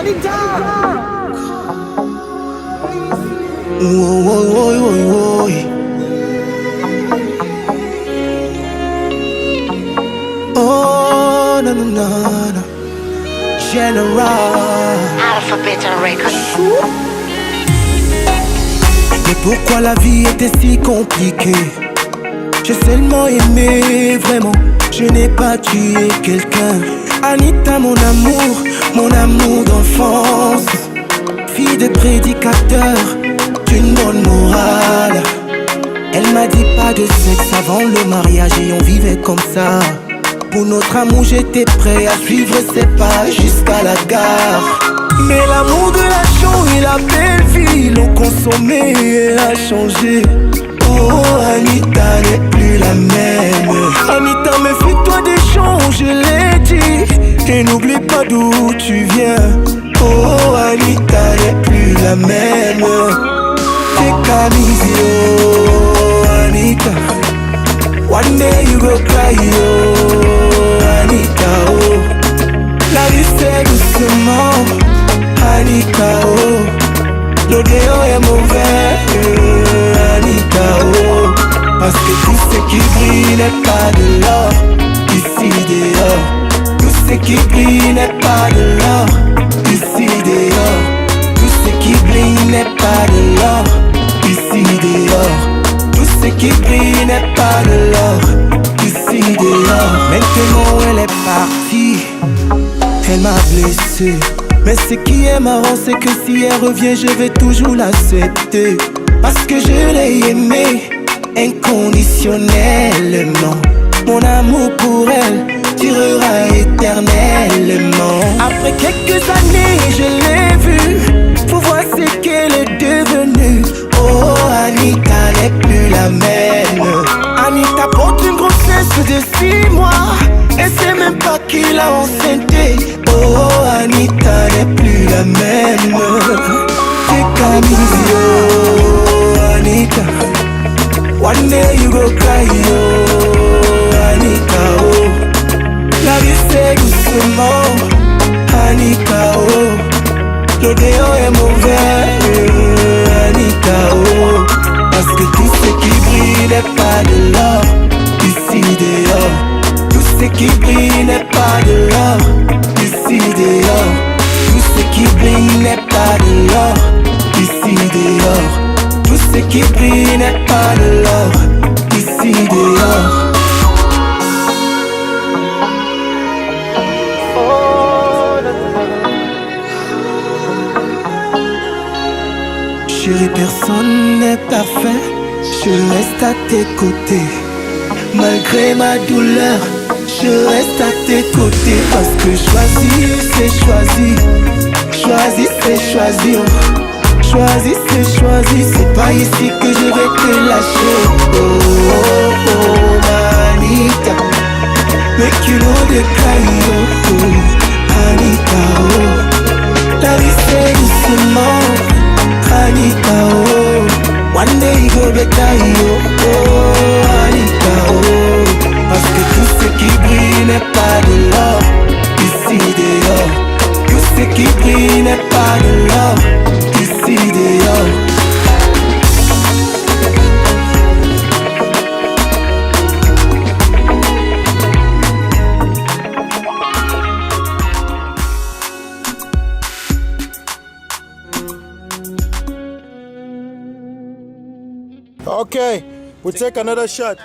Oh, no, no, no, no. General Alphabet Records. Mais pourquoi la vie était si compliquée? J'ai seulement aimé, vraiment. Je n'ai pas tué quelqu'un. Anita, mon amour d'enfance. Fille de prédicateur, d'une bonne morale. Elle m'a dit pas de sexe avant le mariage et on vivait comme ça. Pour notre amour j'étais prêt à suivre ses pas jusqu'à la gare. Mais l'amour de la chance et la belle vie l'ont consommé et a changé. Oh, Anita n'est plus la même. Anita, méfie-toi des gens, je l'ai dit. Et n'oublie pas d'où tu viens. Oh, Anita n'est plus la même. T'es Camille, oh, Anita. One day you go cry, oh, Anita, oh. La vie c'est doucement, Anita, oh. L'odeur est mauvais, Anita, oh. Parce que tout ce qui brille n'est pas de l'or. Ici dehors, tout ce qui brille n'est pas de l'or. Ici dehors, tout ce qui brille n'est pas de l'or. Ici dehors, tout ce qui brille n'est pas de l'or. Ici dehors, maintenant elle est partie. Elle m'a blessé. Mais ce qui est marrant c'est que si elle revient je vais toujours l'accepter. Parce que je l'ai aimée inconditionnellement. Mon amour pour elle durera éternellement. Après quelques années je l'ai vue. Faut voir ce qu'elle est devenue. Oh, Anita n'est plus la même. Anita porte une grossesse de 6 mois. Elle sait même pas qui l'a enceinté. Oh, Anita n'est plus la même. C'est Camille, oh, Anita. One day you go cry, oh, Anita, oh. La vie c'est doucement, Anita, oh. L'odeur est mauvais, Anita, oh. Parce que tout ce qui brille n'est pas de l'or. Ici dehors, tout ce qui brille n'est pas de l'or. Ici dehors, tout ce qui brille n'est pas de l'or. Ici dehors, tout ce qui brille n'est pas de l'or. Ici dehors. Chérie, personne n'est parfait. Je reste à tes côtés. Malgré ma douleur, je reste à tes côtés. Parce que choisir c'est choisir. Choisir c'est choisir. Choisir c'est choisir. C'est pas ici que je vais te lâcher. Oh, oh, oh, Anita. Make you know the cry, oh, oh, Anita, oh. La vie c'est doucement, Anita, oh. One day you go better, oh, Anita, oh. Parce que tout ce qui brille n'est pas de l'or. Ici dehors, tout ce qui brille n'est pas de l'or. Ici dehors. Okay, we'll take another shot.